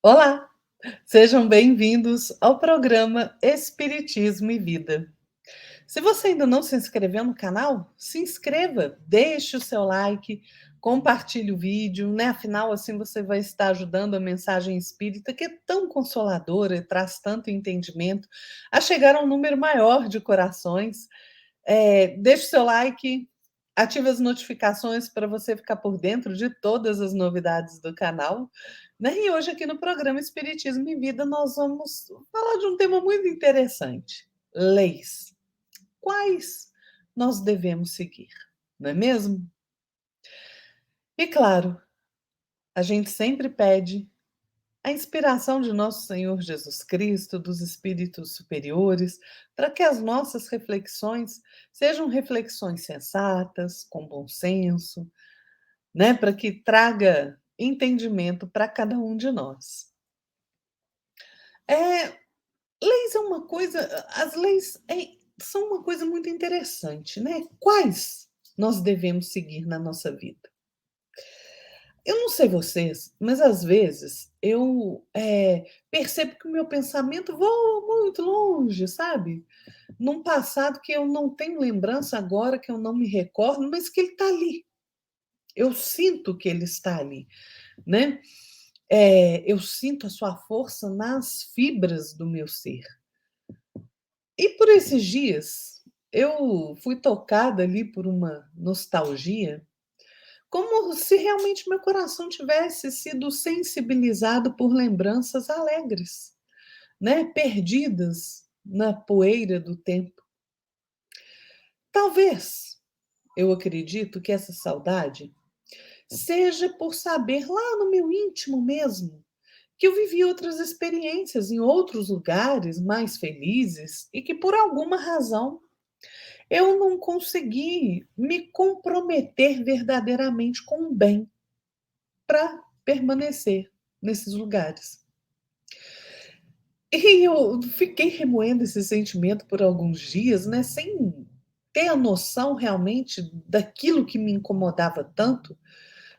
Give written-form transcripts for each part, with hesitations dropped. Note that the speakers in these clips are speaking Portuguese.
Olá, sejam bem-vindos ao programa Espiritismo e Vida. Se você ainda não se inscreveu no canal, se inscreva, deixe o seu like, compartilhe o vídeo, né? Afinal, assim você vai estar ajudando a mensagem espírita, que é tão consoladora e traz tanto entendimento, a chegar a um número maior de corações. Deixe o seu like, ative as notificações para você ficar por dentro de todas as novidades do canal. Né? E hoje, aqui no programa Espiritismo e Vida, nós vamos falar de um tema muito interessante: leis. Quais nós devemos seguir, não é mesmo? E claro, a gente sempre pede a inspiração de nosso Senhor Jesus Cristo, dos espíritos superiores, para que as nossas reflexões sejam reflexões sensatas, com bom senso, né, para que traga entendimento para cada um de nós. É, leis é uma coisa, as leis são uma coisa muito interessante, né? Quais nós devemos seguir na nossa vida? Eu não sei vocês, mas às vezes eu percebo que o meu pensamento voa muito longe, sabe? Num passado que eu não tenho lembrança agora, que eu não me recordo, mas que ele está ali. Eu sinto que ele está ali, né? Eu sinto a sua força nas fibras do meu ser. E por esses dias, eu fui tocada ali por uma nostalgia, como se realmente meu coração tivesse sido sensibilizado por lembranças alegres, né, perdidas na poeira do tempo. Talvez, eu acredito que essa saudade seja por saber lá no meu íntimo mesmo que eu vivi outras experiências em outros lugares mais felizes e que por alguma razão eu não consegui me comprometer verdadeiramente com o bem para permanecer nesses lugares. E eu fiquei remoendo esse sentimento por alguns dias, né, sem ter a noção realmente daquilo que me incomodava tanto,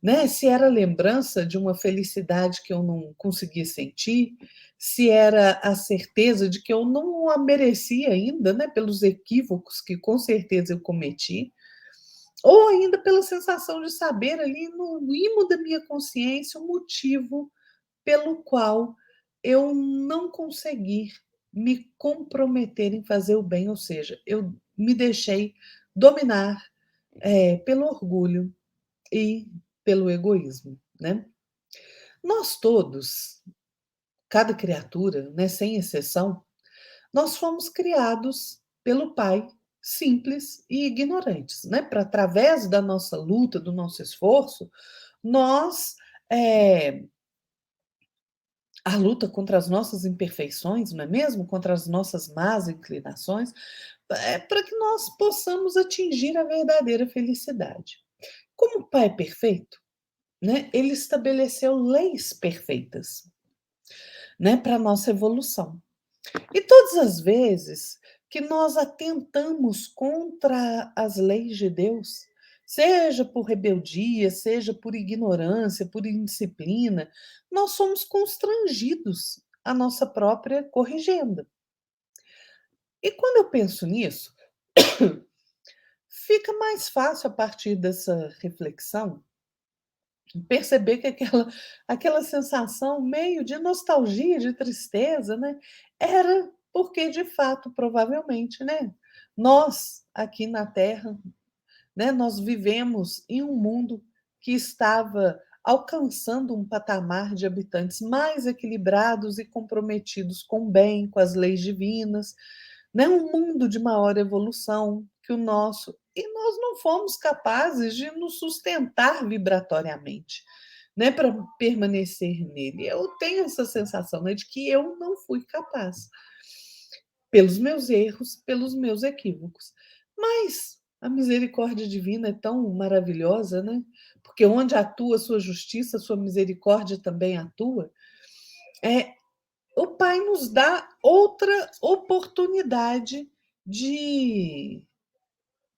né? Se era lembrança de uma felicidade que eu não conseguia sentir, se era a certeza de que eu não a merecia ainda, né, pelos equívocos que com certeza eu cometi, ou ainda pela sensação de saber ali no imo da minha consciência o motivo pelo qual eu não consegui me comprometer em fazer o bem, ou seja, eu me deixei dominar pelo orgulho e pelo egoísmo, né? Nós todos, cada criatura, né, sem exceção, nós fomos criados pelo Pai simples e ignorantes, né? Para através da nossa luta, do nosso esforço, nós a luta contra as nossas imperfeições, não é mesmo? Contra as nossas más inclinações, para que nós possamos atingir a verdadeira felicidade. Como o Pai é perfeito, né? Ele estabeleceu leis perfeitas, né, para a nossa evolução. E todas as vezes que nós atentamos contra as leis de Deus, seja por rebeldia, seja por ignorância, por indisciplina, nós somos constrangidos à nossa própria corrigenda. E quando eu penso nisso, fica mais fácil, a partir dessa reflexão, perceber que aquela sensação meio de nostalgia, de tristeza, né, era porque, de fato, provavelmente, né, nós aqui na Terra, né, nós vivemos em um mundo que estava alcançando um patamar de habitantes mais equilibrados e comprometidos com o bem, com as leis divinas, né, um mundo de maior evolução que o nosso, e nós não fomos capazes de nos sustentar vibratoriamente, né, para permanecer nele. Eu tenho essa sensação, né, de que eu não fui capaz, pelos meus erros, pelos meus equívocos. Mas a misericórdia divina é tão maravilhosa, né? Porque onde atua a sua justiça, a sua misericórdia também atua. É, o Pai nos dá outra oportunidade de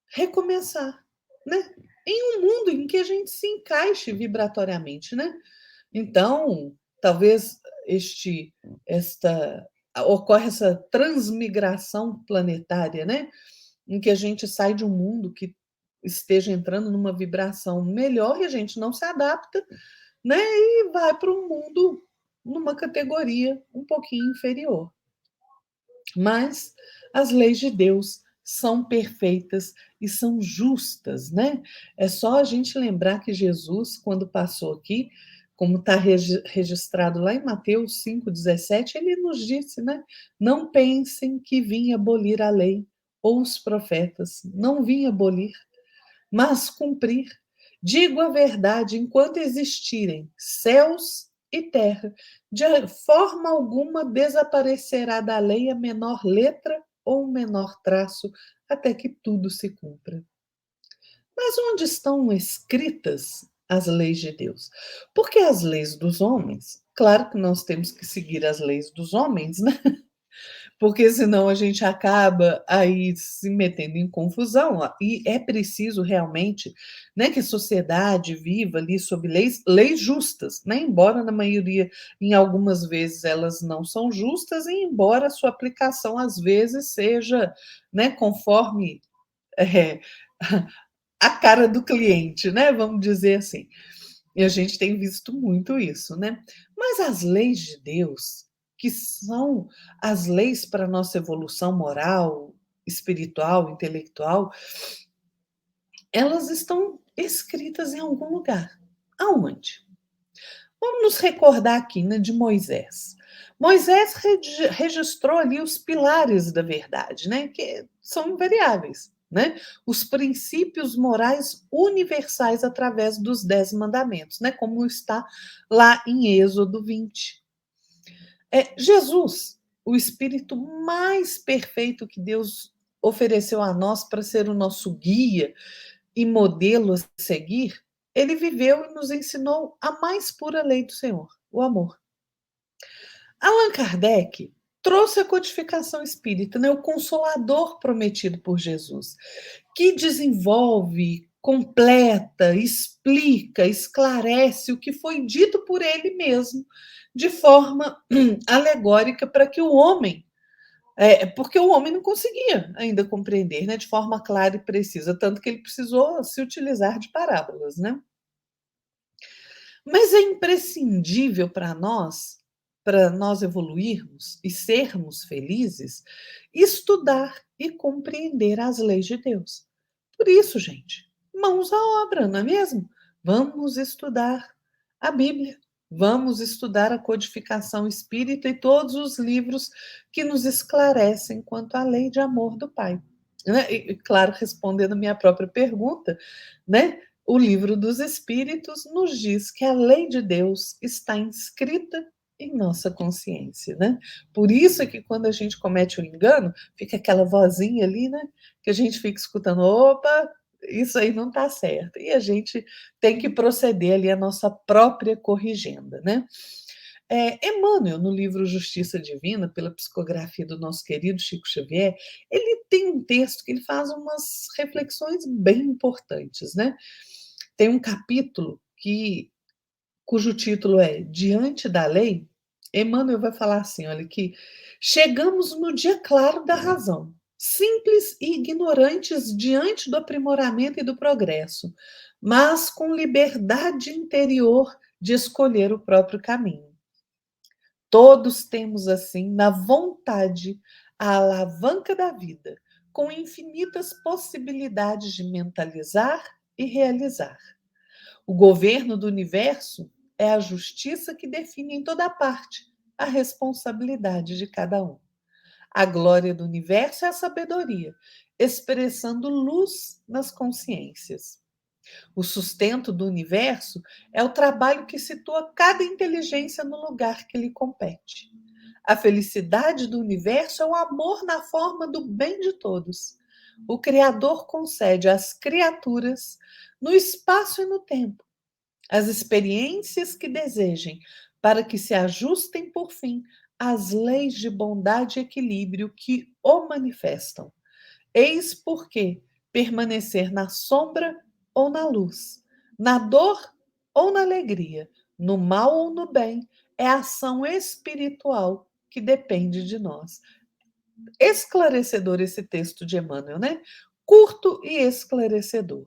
recomeçar, né? Em um mundo em que a gente se encaixe vibratoriamente, né? Então, talvez este esta ocorre essa transmigração planetária, né, em que a gente sai de um mundo que esteja entrando numa vibração melhor e a gente não se adapta, né, e vai para um mundo numa categoria um pouquinho inferior. Mas as leis de Deus são perfeitas e são justas, né? É só a gente lembrar que Jesus, quando passou aqui, como está registrado lá em Mateus 5,17, ele nos disse, né? Não pensem que vim abolir a lei ou os profetas. Não vim abolir, mas cumprir. Digo a verdade, enquanto existirem céus e terra, de forma alguma desaparecerá da lei a menor letra ou o menor traço, até que tudo se cumpra. Mas onde estão escritas as leis de Deus? Porque as leis dos homens, claro que nós temos que seguir as leis dos homens, né? Porque senão a gente acaba aí se metendo em confusão, e é preciso realmente, né, que a sociedade viva ali sob leis justas, né, embora na maioria, em algumas vezes elas não são justas, e embora a sua aplicação às vezes seja, né, conforme, eh, a cara do cliente, né, vamos dizer assim. E a gente tem visto muito isso, né. Mas as leis de Deus, que são as leis para a nossa evolução moral, espiritual, intelectual, elas estão escritas em algum lugar. Aonde? Vamos nos recordar aqui, né, de Moisés. Moisés registrou ali os pilares da verdade, né, que são invariáveis, né? Os princípios morais universais através dos 10 mandamentos, né, como está lá em Êxodo 20. Jesus, o espírito mais perfeito que Deus ofereceu a nós para ser o nosso guia e modelo a seguir, ele viveu e nos ensinou a mais pura lei do Senhor, o amor. Allan Kardec trouxe a codificação espírita, né, o consolador prometido por Jesus, que desenvolve, completa, explica, esclarece o que foi dito por ele mesmo, de forma alegórica, para que o homem, porque o homem não conseguia ainda compreender, né, de forma clara e precisa, tanto que ele precisou se utilizar de parábolas, né? Mas é imprescindível para nós evoluirmos e sermos felizes, estudar e compreender as leis de Deus. Por isso, gente, mãos à obra, não é mesmo? Vamos estudar a Bíblia, vamos estudar a codificação espírita e todos os livros que nos esclarecem quanto à lei de amor do Pai. Né? E, claro, respondendo a minha própria pergunta, né? O livro dos Espíritos nos diz que a lei de Deus está inscrita em nossa consciência, né? Por isso é que quando a gente comete um engano, fica aquela vozinha ali, né? Que a gente fica escutando, opa, isso aí não está certo. E a gente tem que proceder ali a nossa própria corrigenda, né? Emmanuel, no livro Justiça Divina, pela psicografia do nosso querido Chico Xavier, ele tem um texto que ele faz umas reflexões bem importantes, né? Tem um capítulo cujo título é Diante da Lei. Emmanuel vai falar assim, olha, que chegamos no dia claro da razão, simples e ignorantes diante do aprimoramento e do progresso, mas com liberdade interior de escolher o próprio caminho. Todos temos, assim, na vontade, a alavanca da vida, com infinitas possibilidades de mentalizar e realizar. O governo do universo é a justiça que define em toda parte a responsabilidade de cada um. A glória do universo é a sabedoria, expressando luz nas consciências. O sustento do universo é o trabalho que situa cada inteligência no lugar que lhe compete. A felicidade do universo é o amor na forma do bem de todos. O Criador concede às criaturas, no espaço e no tempo, as experiências que desejem, para que se ajustem, por fim, às leis de bondade e equilíbrio que o manifestam. Eis porque permanecer na sombra ou na luz, na dor ou na alegria, no mal ou no bem, é a ação espiritual que depende de nós. Esclarecedor esse texto de Emmanuel, né? Curto e esclarecedor.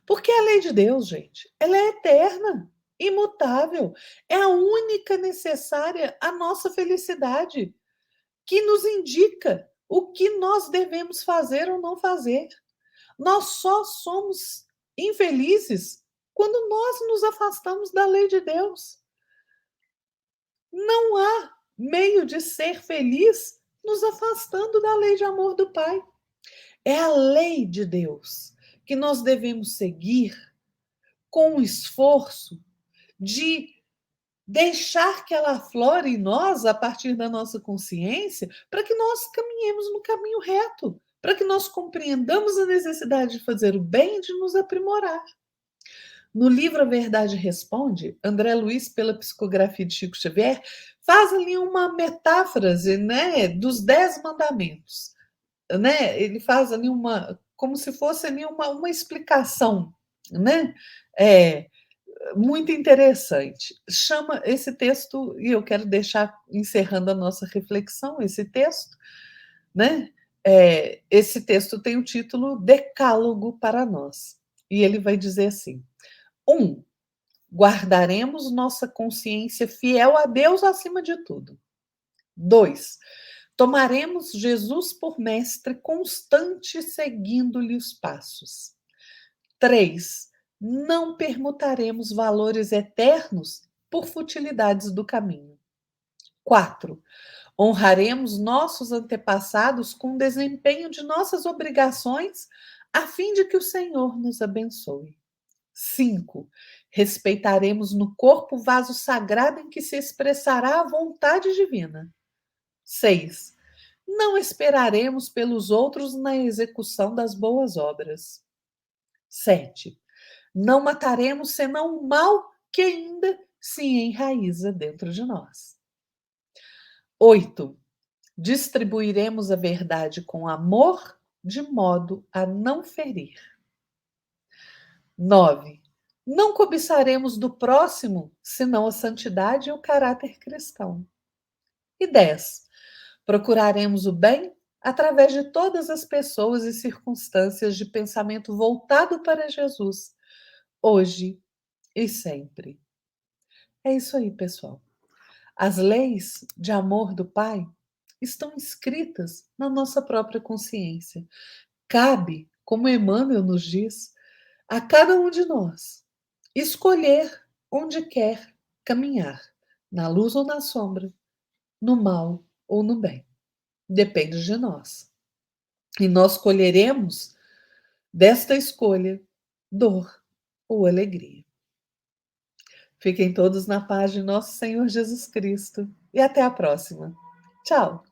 Porque a lei de Deus, gente, ela é eterna, imutável, é a única necessária à nossa felicidade, que nos indica o que nós devemos fazer ou não fazer. Nós só somos infelizes quando nós nos afastamos da lei de Deus. Não há meio de ser feliz nos afastando da lei de amor do Pai. É a lei de Deus que nós devemos seguir com o esforço de deixar que ela aflore em nós a partir da nossa consciência, para que nós caminhemos no caminho reto, para que nós compreendamos a necessidade de fazer o bem e de nos aprimorar. No livro A Verdade Responde, André Luiz, pela psicografia de Chico Xavier, faz ali uma metáfrase, né, dos 10 mandamentos. Né? Ele faz ali como se fosse ali uma explicação, né? É, muito interessante. Chama esse texto, e eu quero deixar encerrando a nossa reflexão, esse texto, né? Esse texto tem o título Decálogo para nós. E ele vai dizer assim: 1. Guardaremos nossa consciência fiel a Deus acima de tudo. 2. Tomaremos Jesus por mestre constante, seguindo-lhe os passos. 3. Não permutaremos valores eternos por futilidades do caminho. 4. Honraremos nossos antepassados com o desempenho de nossas obrigações, a fim de que o Senhor nos abençoe. 5. Respeitaremos no corpo o vaso sagrado em que se expressará a vontade divina. 6. Não esperaremos pelos outros na execução das boas obras. 7. Não mataremos senão o mal que ainda se enraiza dentro de nós. 8. Distribuiremos a verdade com amor, de modo a não ferir. 9. Não cobiçaremos do próximo, senão a santidade e o caráter cristão. E 10. Procuraremos o bem através de todas as pessoas e circunstâncias de pensamento voltado para Jesus, hoje e sempre. É isso aí, pessoal. As leis de amor do Pai estão escritas na nossa própria consciência. Cabe, como Emmanuel nos diz, a cada um de nós escolher onde quer caminhar, na luz ou na sombra, no mal ou no bem. Depende de nós. E nós colheremos desta escolha dor ou alegria. Fiquem todos na paz de nosso Senhor Jesus Cristo e até a próxima. Tchau!